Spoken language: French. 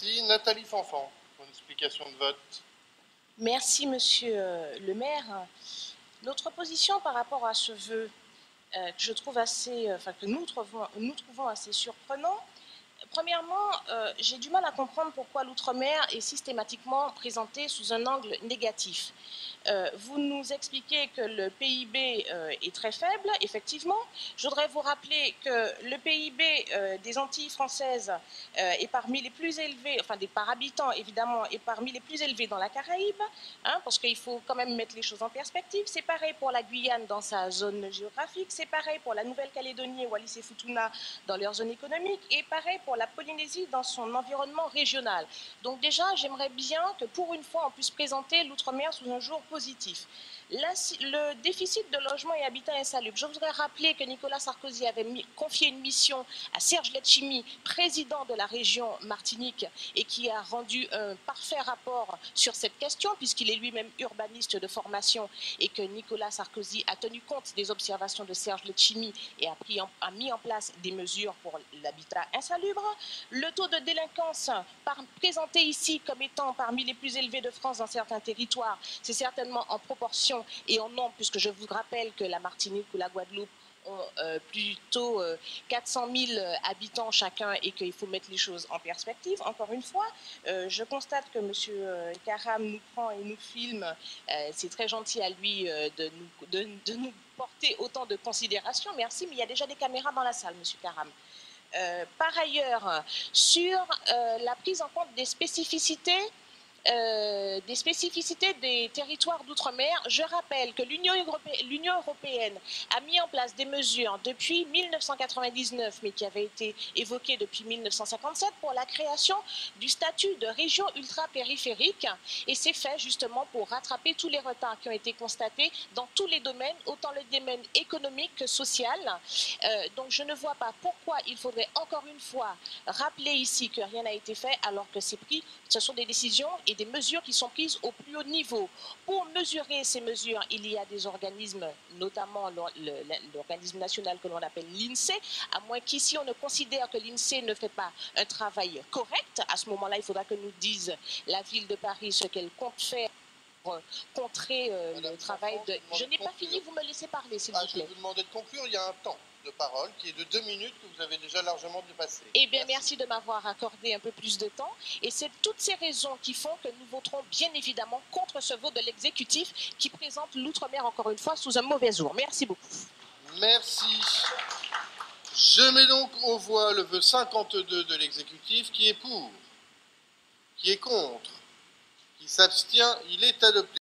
Merci. Nathalie Fanfan, pour une explication de vote. Merci, monsieur le maire. Notre position par rapport à ce vœu, que je trouve assez, que nous trouvons assez surprenant. Premièrement, j'ai du mal à comprendre pourquoi l'outre-mer est systématiquement présenté sous un angle négatif. Vous nous expliquez que le PIB est très faible, effectivement. Je voudrais vous rappeler que le PIB des Antilles françaises est parmi les plus élevés, enfin par habitant évidemment, est parmi les plus élevés dans la Caraïbe, hein, parce qu'il faut quand même mettre les choses en perspective. C'est pareil pour la Guyane dans sa zone géographique, c'est pareil pour la Nouvelle-Calédonie et Wallis et Futuna dans leur zone économique, et pareil pour la Polynésie dans son environnement régional. Donc déjà, j'aimerais bien que pour une fois, on puisse présenter l'outre-mer sous un jour positif. Le déficit de logement et habitat insalubre. Je voudrais rappeler que Nicolas Sarkozy avait confié une mission à Serge Letchimy, président de la région Martinique, et qui a rendu un parfait rapport sur cette question, puisqu'il est lui-même urbaniste de formation, et que Nicolas Sarkozy a tenu compte des observations de Serge Letchimy et a mis en place des mesures pour l'habitat insalubre. Le taux de délinquance présenté ici comme étant parmi les plus élevés de France dans certains territoires, c'est certainement en proportion et en nombre, puisque je vous rappelle que la Martinique ou la Guadeloupe ont plutôt 400 000 habitants chacun et qu'il faut mettre les choses en perspective. Encore une fois, je constate que M. Karam nous prend et nous filme. C'est très gentil à lui de nous porter autant de considération. Merci, mais il y a déjà des caméras dans la salle, M. Karam. Par ailleurs, sur la prise en compte des spécificités des territoires d'outre-mer, je rappelle que l'Union européenne a mis en place des mesures depuis 1999, mais qui avaient été évoquées depuis 1957, pour la création du statut de région ultra-périphérique, et c'est fait justement pour rattraper tous les retards qui ont été constatés dans tous les domaines, autant le domaine économique que social. Donc je ne vois pas pourquoi il faudrait encore une fois rappeler ici que rien n'a été fait alors que ce sont des décisions et des mesures qui sont prises au plus haut niveau. Pour mesurer ces mesures, il y a des organismes, notamment l'organisme national que l'on appelle l'INSEE, à moins qu'ici on ne considère que l'INSEE ne fait pas un travail correct. À ce moment-là, il faudra que nous dise la ville de Paris ce qu'elle compte faire pour contrer le travail de... Je n'ai pas fini, vous me laissez parler, s'il vous plaît. Je vais vous demander de conclure, il y a un temps de parole qui est de 2 minutes que vous avez déjà largement dépassé. Eh bien, merci de m'avoir accordé un peu plus de temps. Et c'est toutes ces raisons qui font que nous voterons bien évidemment contre ce vote de l'exécutif qui présente l'outre-mer encore une fois sous un mauvais jour. Merci beaucoup. Merci. Je mets donc aux voix le vœu 52 de l'exécutif. Qui est pour? Qui est contre? Qui s'abstient? Il est adopté.